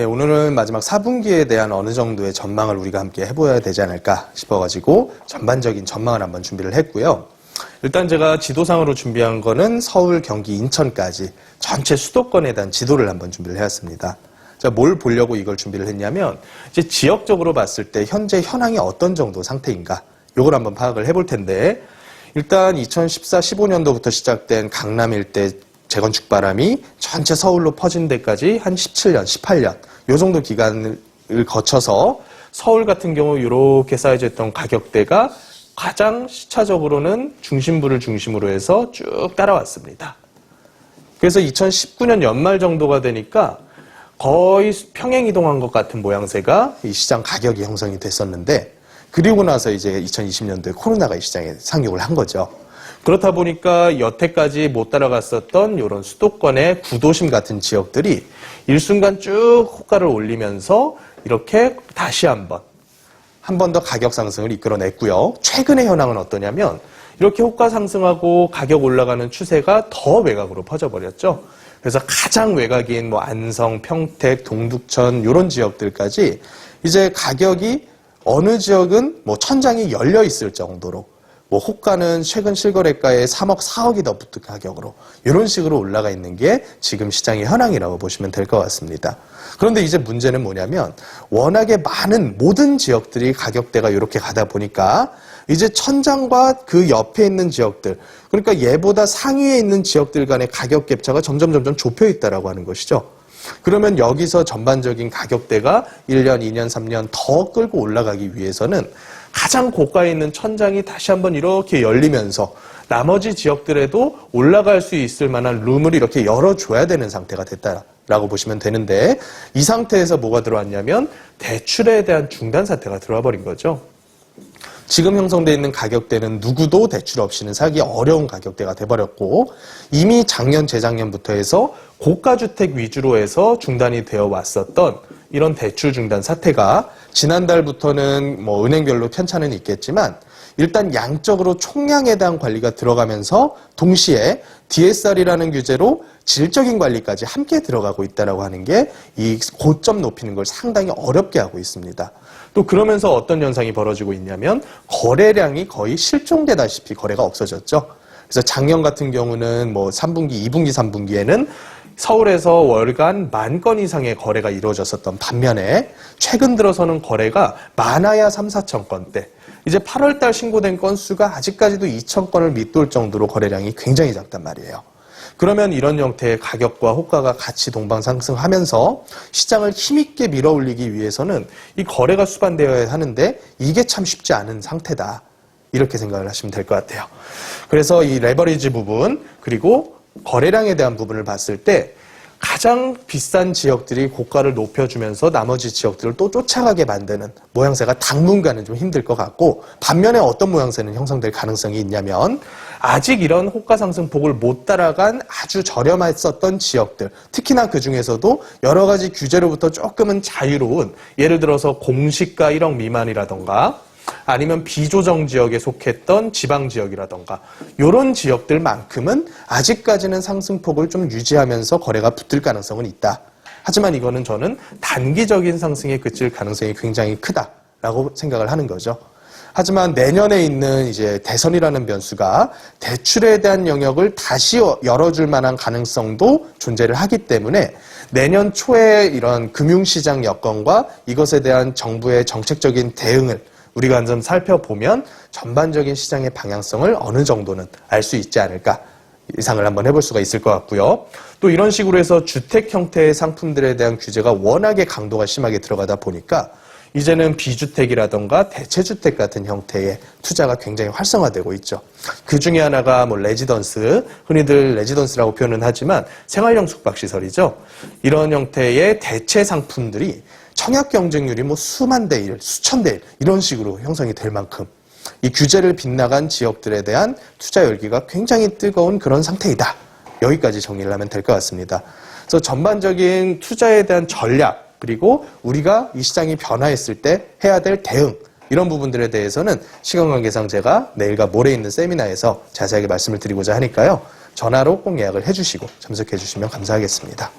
오늘은 마지막 4분기에 대한 어느 정도의 전망을 우리가 함께 해봐야 되지 않을까 싶어가지고 전반적인 전망을 한번 준비를 했고요. 일단 제가 지도상으로 준비한 거는 서울, 경기, 인천까지 전체 수도권에 대한 지도를 한번 준비를 해왔습니다. 자, 뭘 보려고 이걸 준비를 했냐면 이제 지역적으로 봤을 때 현재 현황이 어떤 정도 상태인가 요걸 한번 파악을 해볼 텐데, 일단 2014-15년도부터 시작된 강남 일대 재건축 바람이 전체 서울로 퍼진 데까지 한 17년, 18년 요 정도 기간을 거쳐서 서울 같은 경우 이렇게 쌓여져 있던 가격대가 가장 시차적으로는 중심부를 중심으로 해서 쭉 따라왔습니다. 그래서 2019년 연말 정도가 되니까 거의 평행 이동한 것 같은 모양새가 이 시장 가격이 형성이 됐었는데, 그리고 나서 이제 2020년도에 코로나가 이 시장에 상륙을 한 거죠. 그렇다 보니까 여태까지 못 따라갔었던 이런 수도권의 구도심 같은 지역들이 일순간 쭉 호가를 올리면서 이렇게 다시 한 번 더 가격 상승을 이끌어냈고요. 최근의 현황은 어떠냐면 이렇게 호가 상승하고 가격 올라가는 추세가 더 외곽으로 퍼져버렸죠. 그래서 가장 외곽인 안성, 평택, 동두천 이런 지역들까지 이제 가격이 어느 지역은 천장이 열려 있을 정도로 호가는 최근 실거래가에 3억, 4억이 더 붙은 가격으로 이런 식으로 올라가 있는 게 지금 시장의 현황이라고 보시면 될 것 같습니다. 그런데 이제 문제는 뭐냐면 워낙에 많은 모든 지역들이 가격대가 이렇게 가다 보니까 이제 천장과 그 옆에 있는 지역들, 그러니까 얘보다 상위에 있는 지역들 간의 가격 갭차가 점점 좁혀 있다라고 하는 것이죠. 그러면 여기서 전반적인 가격대가 1년, 2년, 3년 더 끌고 올라가기 위해서는 가장 고가에 있는 천장이 다시 한번 이렇게 열리면서 나머지 지역들에도 올라갈 수 있을 만한 룸을 이렇게 열어줘야 되는 상태가 됐다라고 보시면 되는데, 이 상태에서 뭐가 들어왔냐면 대출에 대한 중단 사태가 들어와 버린 거죠. 지금 형성되어 있는 가격대는 누구도 대출 없이는 사기 어려운 가격대가 돼버렸고, 이미 작년, 재작년부터 해서 고가주택 위주로 해서 중단이 되어 왔었던 이런 대출 중단 사태가 지난달부터는 은행별로 편차는 있겠지만 일단 양적으로 총량에 대한 관리가 들어가면서 동시에 DSR이라는 규제로 질적인 관리까지 함께 들어가고 있다고 하는 게 이 고점 높이는 걸 상당히 어렵게 하고 있습니다. 또 그러면서 어떤 현상이 벌어지고 있냐면 거래량이 거의 실종되다시피 거래가 없어졌죠. 그래서 작년 같은 경우는 3분기, 2분기, 3분기에는 서울에서 월간 10,000건 이상의 거래가 이루어졌었던 반면에 최근 들어서는 거래가 많아야 3, 4천 건대, 이제 8월달 신고된 건수가 아직까지도 2,000건을 밑돌 정도로 거래량이 굉장히 작단 말이에요. 그러면 이런 형태의 가격과 호가가 같이 동방 상승하면서 시장을 힘있게 밀어올리기 위해서는 이 거래가 수반되어야 하는데 이게 참 쉽지 않은 상태다, 이렇게 생각을 하시면 될 것 같아요. 그래서 이 레버리지 부분 그리고 거래량에 대한 부분을 봤을 때 가장 비싼 지역들이 고가를 높여주면서 나머지 지역들을 또 쫓아가게 만드는 모양새가 당분간은 좀 힘들 것 같고, 반면에 어떤 모양새는 형성될 가능성이 있냐면 아직 이런 호가 상승폭을 못 따라간 아주 저렴했었던 지역들, 특히나 그 중에서도 여러 가지 규제로부터 조금은 자유로운, 예를 들어서 공시가 1억 미만이라던가 아니면 비조정 지역에 속했던 지방 지역이라던가 이런 지역들만큼은 아직까지는 상승폭을 좀 유지하면서 거래가 붙을 가능성은 있다. 하지만 이거는 저는 단기적인 상승에 그칠 가능성이 굉장히 크다라고 생각을 하는 거죠. 하지만 내년에 있는 이제 대선이라는 변수가 대출에 대한 영역을 다시 열어줄 만한 가능성도 존재를 하기 때문에 내년 초에 이런 금융시장 여건과 이것에 대한 정부의 정책적인 대응을 우리가 한번 살펴보면 전반적인 시장의 방향성을 어느 정도는 알 수 있지 않을까, 예상을 한번 해볼 수가 있을 것 같고요. 또 이런 식으로 해서 주택 형태의 상품들에 대한 규제가 워낙에 강도가 심하게 들어가다 보니까 이제는 비주택이라던가 대체주택 같은 형태의 투자가 굉장히 활성화되고 있죠. 그 중에 하나가 레지던스, 흔히들 레지던스라고 표현은 하지만 생활형 숙박시설이죠. 이런 형태의 대체 상품들이 청약 경쟁률이 수만 대 1, 수천 대 1 이런 식으로 형성이 될 만큼 이 규제를 빗나간 지역들에 대한 투자 열기가 굉장히 뜨거운 그런 상태이다. 여기까지 정리를 하면 될 것 같습니다. 그래서 전반적인 투자에 대한 전략, 그리고 우리가 이 시장이 변화했을 때 해야 될 대응, 이런 부분들에 대해서는 시간 관계상 제가 내일과 모레 있는 세미나에서 자세하게 말씀을 드리고자 하니까요. 전화로 꼭 예약을 해주시고 참석해 주시면 감사하겠습니다.